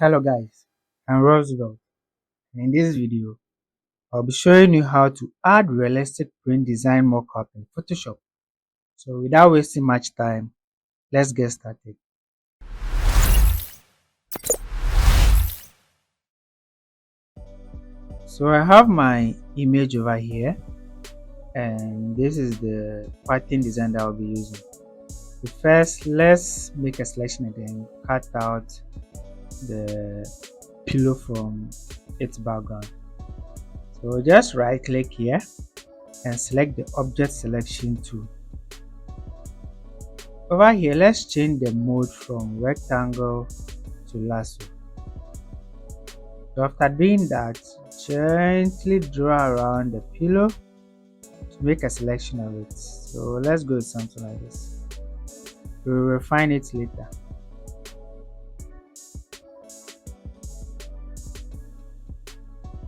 Hello guys, I'm Roosevelt, and in this video I'll be showing you how to add realistic print design mockup in Photoshop. So without wasting much time, let's get started. So I have my image over here, and this is the pattern design that I'll be using. So first, let's make a selection and then cut out the pillow from its background. So just right click here and select the object selection tool. Over here, let's change the mode from rectangle to lasso. So after doing that, gently draw around the pillow to make a selection of it. So let's go with something like this. We'll refine it later.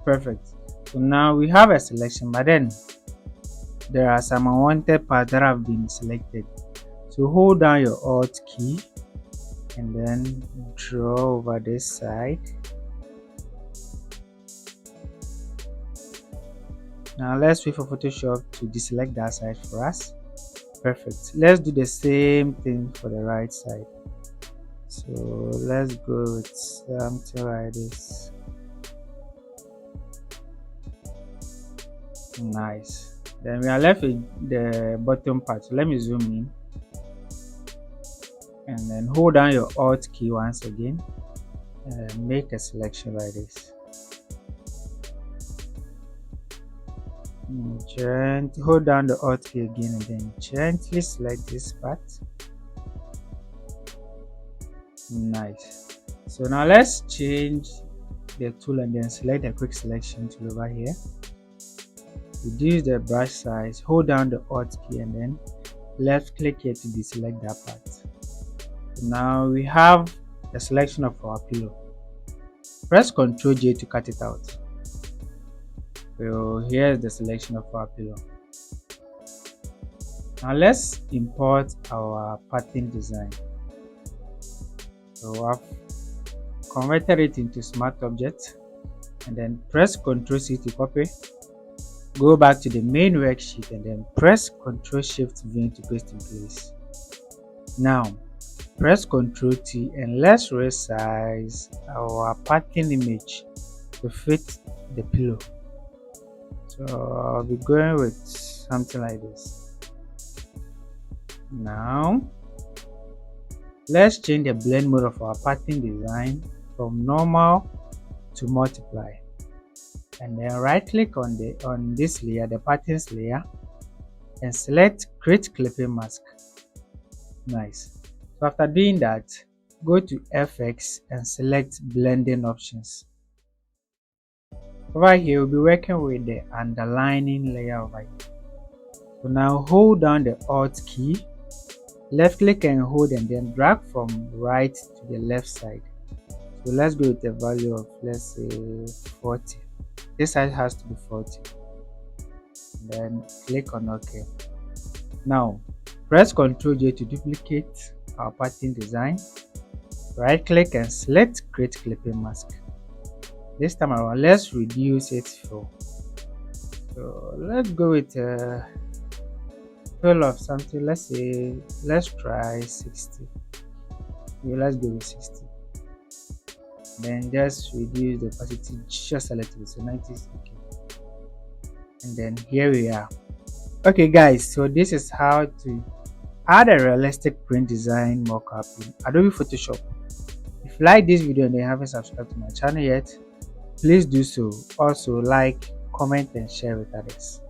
Perfect. So now we have a selection, but then there are some unwanted parts that have been selected. So hold down your Alt key and then draw over this side. Now let's wait for Photoshop to deselect that side for us. Perfect. Let's do the same thing for the right side. So let's go with something like this. Nice. Then we are left with the bottom part. So let me zoom in and then hold down your Alt key once again and make a selection like this. Gently hold down the Alt key again and then gently select this part. Nice. So now let's change the tool and then select the quick selection tool over here. Reduce the brush size, hold down the Alt key and then left click here to deselect that part. Now we have the selection of our pillow. Press Ctrl J to cut it out. So here's the selection of our pillow. Now let's import our pattern design. So I've converted it into Smart Object and then press Ctrl C to copy. Go back to the main worksheet and then press Ctrl Shift V to paste in place. Now press Ctrl T and let's resize our pattern image to fit the pillow. So I'll be going with something like this. Now let's change the blend mode of our pattern design from normal to multiply. And then right click on this layer, the patterns layer, and select create clipping mask. Nice. So after doing that, go to FX and select blending options. Over here, we'll be working with the underlining layer over here. So now hold down the Alt key, left click and hold and then drag from right to the left side. So let's go with the value of, let's say, 40. This side has to be 40. Then click on OK. Now press Ctrl J to duplicate our pattern design. Right click and select create clipping mask. This time around, let's reduce it fill. So let's go with a fill of something. Let's say, let's try 60. Yeah, let's go with 60. Then just reduce the opacity just a little bit, so 90 is okay. And then here we are. Okay guys, so this is how to add a realistic print design mockup in Adobe Photoshop. If you like this video and you haven't subscribed to my channel yet, please do so. Also like, comment and share with others.